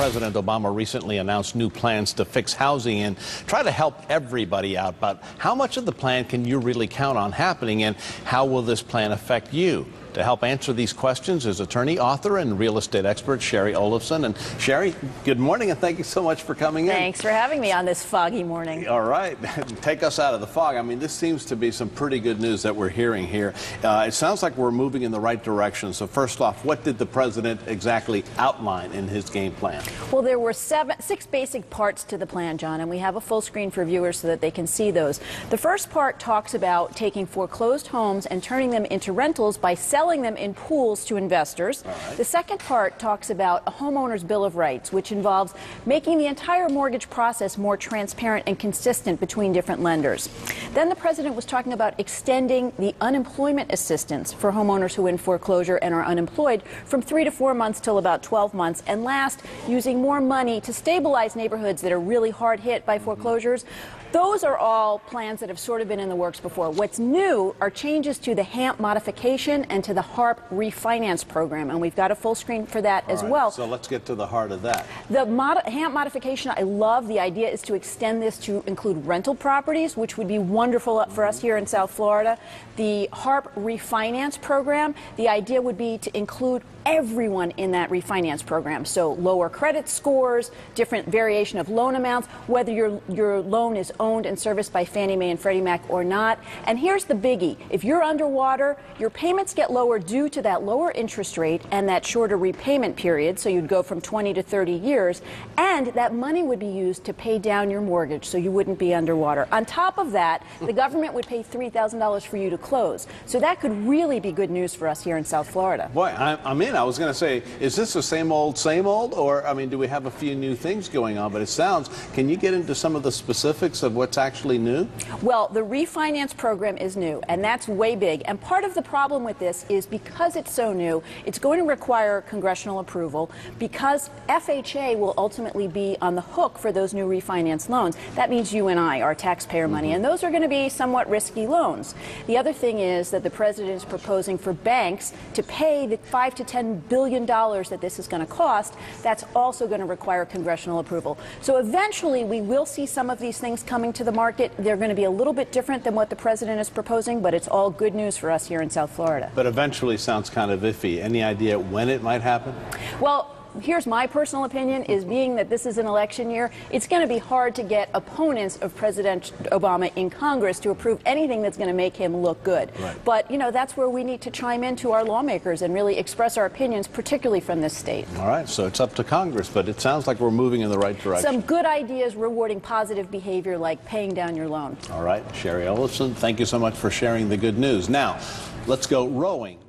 President Obama recently announced new plans to fix housing and try to help everybody out. But how much of the plan can you really count on happening, and how will this plan affect you? To help answer these questions is attorney, author, and real estate expert Shari Olefson. And Shari, good morning, and thank you so much for coming in. Thanks for having me on this foggy morning. All right, take us out of the fog. I mean, this seems to be some pretty good news that we're hearing here. It sounds like we're moving in the right direction. So first off, what did the president exactly outline in his game plan? Well, there were six basic parts to the plan, John, and we have a full screen for viewers so that they can see those. The first part talks about taking foreclosed homes and turning them into rentals by selling them in pools to investors. Right. The second part talks about a homeowner's bill of rights, which involves making the entire mortgage process more transparent and consistent between different lenders. Then the president was talking about extending the unemployment assistance for homeowners who are in foreclosure and are unemployed from 3 to 4 months till about 12 months. And last, using more money to stabilize neighborhoods that are really hard hit by foreclosures. Those are all plans that have sort of been in the works before. What's new are changes to the HAMP modification and to the HARP refinance program, and we've got a full screen for that as well. So let's get to the heart of that. The HAMP modification, I love. The idea is to extend this to include rental properties, which would be wonderful for us here in South Florida. The HARP refinance program, the idea would be to include everyone in that refinance program. So lower credit scores, different variation of loan amounts, whether your loan is owned and serviced by Fannie Mae and Freddie Mac or not. And here's the biggie. If you're underwater, your payments get lower due to that lower interest rate and that shorter repayment period. So you'd go from 20 to 30 years. And that money would be used to pay down your mortgage so you wouldn't be underwater. On top of that, the government would pay $3,000 for you to close. So that could really be good news for us here in South Florida. Boy, I'm in. I was going to say, is this the same old, or, I mean, do we have a few new things going on? But it sounds, can you get into some of the specifics of what's actually new? Well, the refinance program is new, and that's way big. And part of the problem with this is because it's so new, it's going to require congressional approval. Because FHA will ultimately be on the hook for those new refinance loans. That means you and I, our taxpayer money, and those are going to be somewhat risky loans. The other thing is that the president is proposing for banks to pay the $5 to $10 billion that this is going to cost. That's also going to require congressional approval. So eventually we will see some of these things coming to the market. They're going to be a little bit different than what the president is proposing, but it's all good news for us here in South Florida. But eventually sounds kind of iffy. Any idea when it might happen? Well, here's my personal opinion, is being that this is an election year, it's going to be hard to get opponents of President Obama in Congress to approve anything that's going to make him look good. Right. But, you know, that's where we need to chime in to our lawmakers and really express our opinions, particularly from this state. All right, so it's up to Congress, but it sounds like we're moving in the right direction. Some good ideas rewarding positive behavior like paying down your loan. All right, Shari Olefson, thank you so much for sharing the good news. Now, let's go rowing.